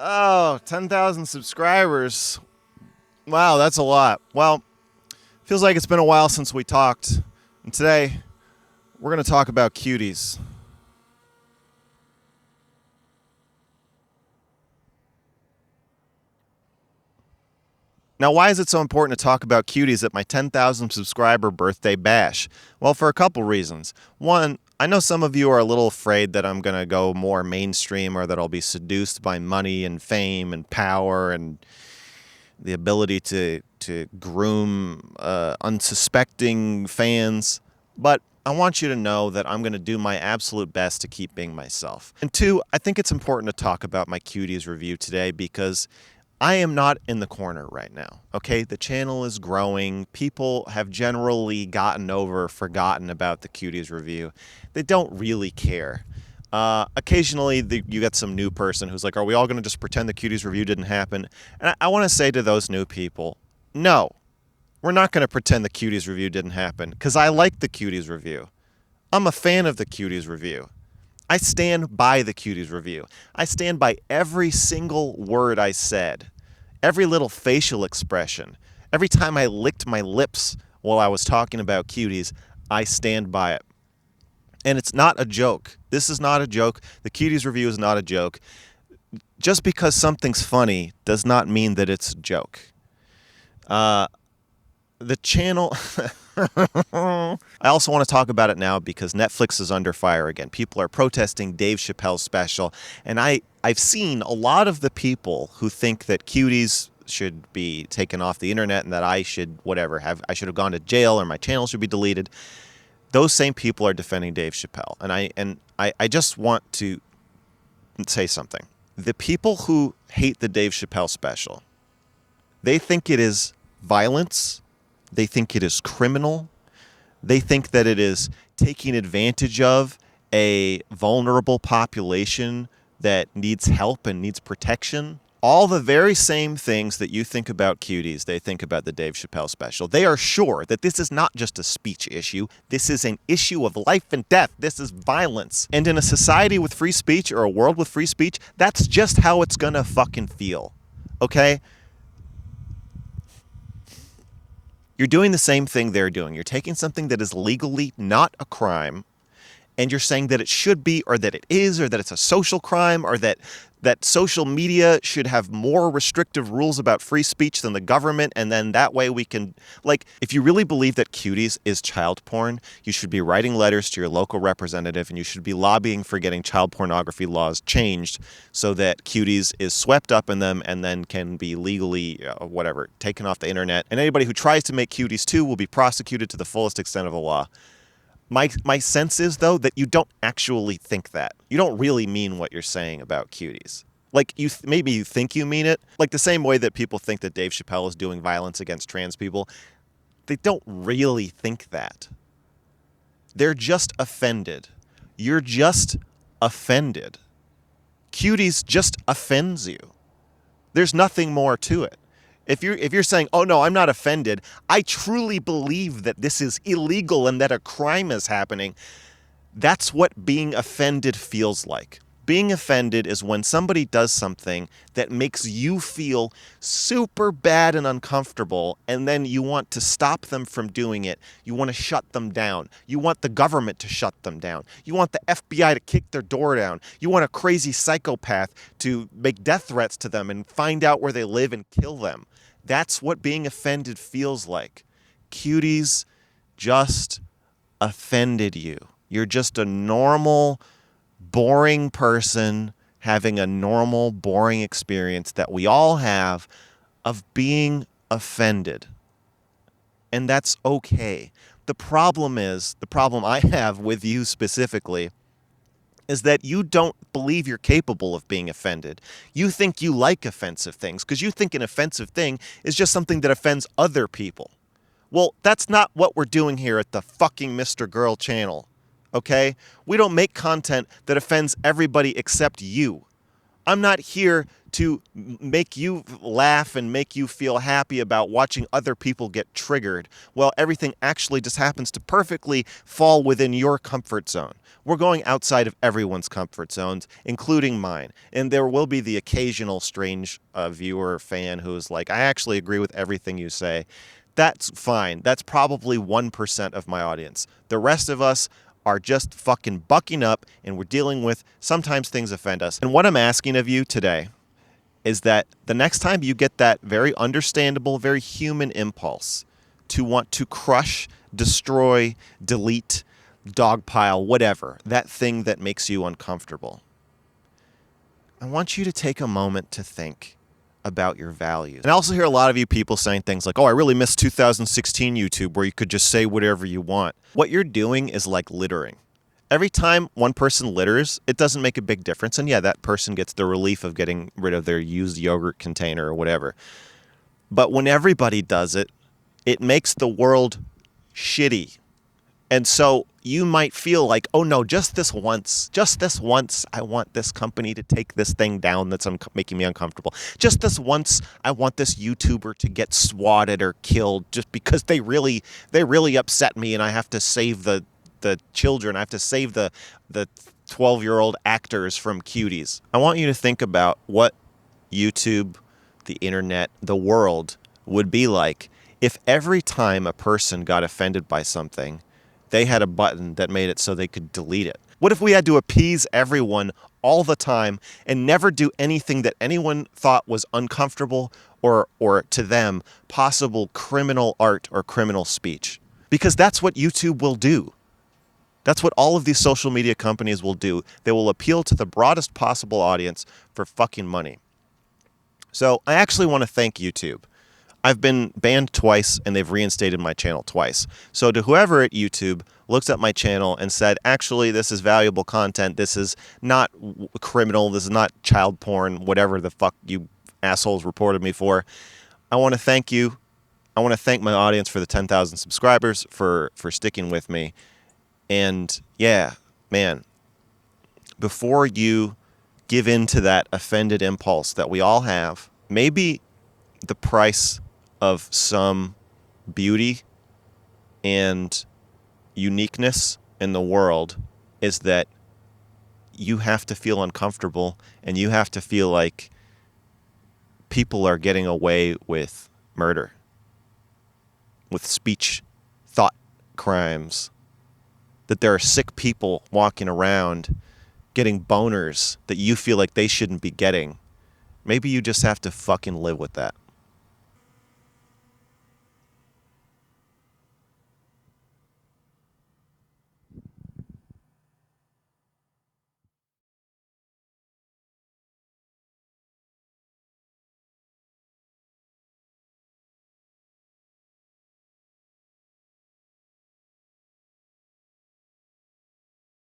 Oh, 10,000 subscribers. Wow, that's a lot. Well, feels like it's been a while since we talked. And today, we're going to talk about cuties. Now, why is it so important to talk about cuties at my 10,000 subscriber birthday bash? Well, for a couple reasons. One, I know some of you are a little afraid that I'm going to go more mainstream or that I'll be seduced by money and fame and power and the ability to groom unsuspecting fans. But I want you to know that I'm going to do my absolute best to keep being myself. And two, I think it's important to talk about my Cuties review today because I am not in the corner right now, okay? The channel is growing. People have generally forgotten about the Cuties review. They don't really care. Occasionally, you get some new person who's like, are we all going to just pretend the Cuties review didn't happen? And I want to say to those new people, no, we're not going to pretend the Cuties review didn't happen because I like the Cuties review. I'm a fan of the Cuties review. I stand by the Cuties review. I stand by every single word I said, every little facial expression. Every time I licked my lips while I was talking about Cuties, I stand by it. And it's not a joke. This is not a joke. The Cuties review is not a joke. Just because something's funny does not mean that it's a joke. The channel... I also want to talk about it now because Netflix is under fire again. People are protesting Dave Chappelle's special. And I've seen a lot of the people who think that Cuties should be taken off the internet and that I should have gone to jail or my channel should be deleted. Those same people are defending Dave Chappelle. And I just want to say something. The people who hate the Dave Chappelle special, they think it is violence. They think it is criminal. They think that it is taking advantage of a vulnerable population that needs help and needs protection. All the very same things that you think about Cuties, they think about the Dave Chappelle special. They are sure that this is not just a speech issue. This is an issue of life and death. This is violence. And in a society with free speech or a world with free speech, that's just how it's gonna fucking feel. Okay? You're doing the same thing they're doing. You're taking something that is legally not a crime, and you're saying that it should be, or that it is, or that it's a social crime, or that social media should have more restrictive rules about free speech than the government, and then that way we can... Like, if you really believe that Cuties is child porn, you should be writing letters to your local representative, and you should be lobbying for getting child pornography laws changed so that Cuties is swept up in them and then can be legally, taken off the internet. And anybody who tries to make Cuties too will be prosecuted to the fullest extent of the law. My sense is, though, that you don't actually think that. You don't really mean what you're saying about Cuties. Like, maybe you think you mean it. Like the same way that people think that Dave Chappelle is doing violence against trans people. They don't really think that. They're just offended. You're just offended. Cuties just offends you. There's nothing more to it. If you're saying, oh no, I'm not offended, I truly believe that this is illegal and that a crime is happening, that's what being offended feels like. Being offended is when somebody does something that makes you feel super bad and uncomfortable, and then you want to stop them from doing it. You want to shut them down. You want the government to shut them down. You want the FBI to kick their door down. You want a crazy psychopath to make death threats to them and find out where they live and kill them. That's what being offended feels like. Cuties just offended you. You're just a normal, boring person having a normal, boring experience that we all have of being offended. And that's okay. The problem I have with you specifically, is that you don't believe you're capable of being offended. You think you like offensive things because you think an offensive thing is just something that offends other people. Well, that's not what we're doing here at the fucking Mr. Girl channel, okay? We don't make content that offends everybody except you, I'm not here to make you laugh and make you feel happy about watching other people get triggered. Well, everything actually just happens to perfectly fall within your comfort zone. We're going outside of everyone's comfort zones, including mine. And there will be the occasional strange viewer or fan who's like, I actually agree with everything you say. That's fine. That's probably 1% of my audience. The rest of us are just fucking bucking up, and we're dealing with sometimes things offend us. And what I'm asking of you today is that the next time you get that very understandable, very human impulse to want to crush, destroy, delete, dogpile, whatever, that thing that makes you uncomfortable, I want you to take a moment to think about your values. And I also hear a lot of you people saying things like, oh, I really miss 2016 YouTube where you could just say whatever you want. What you're doing is like littering. Every time one person litters, it doesn't make a big difference. And yeah, that person gets the relief of getting rid of their used yogurt container or whatever. But when everybody does it, it makes the world shitty. And so you might feel like, oh no, just this once, I want this company to take this thing down that's making me uncomfortable. Just this once, I want this YouTuber to get swatted or killed just because they really upset me, and I have to save the children. I have to save the 12-year-old actors from Cuties. I want you to think about what YouTube, the internet, the world would be like if every time a person got offended by something, they had a button that made it so they could delete it. What if we had to appease everyone all the time and never do anything that anyone thought was uncomfortable or to them possible criminal art or criminal speech? Because that's what YouTube will do. That's what all of these social media companies will do. They will appeal to the broadest possible audience for fucking money. So I actually want to thank YouTube. I've been banned twice, and they've reinstated my channel twice. So to whoever at YouTube looks at my channel and said, actually, this is valuable content, this is not criminal, this is not child porn, whatever the fuck you assholes reported me for, I want to thank you. I want to thank my audience for the 10,000 subscribers for sticking with me. And yeah, man, before you give in to that offended impulse that we all have, maybe the price of some beauty and uniqueness in the world is that you have to feel uncomfortable, and you have to feel like people are getting away with murder, with speech, thought crimes, that there are sick people walking around getting boners that you feel like they shouldn't be getting. Maybe you just have to fucking live with that.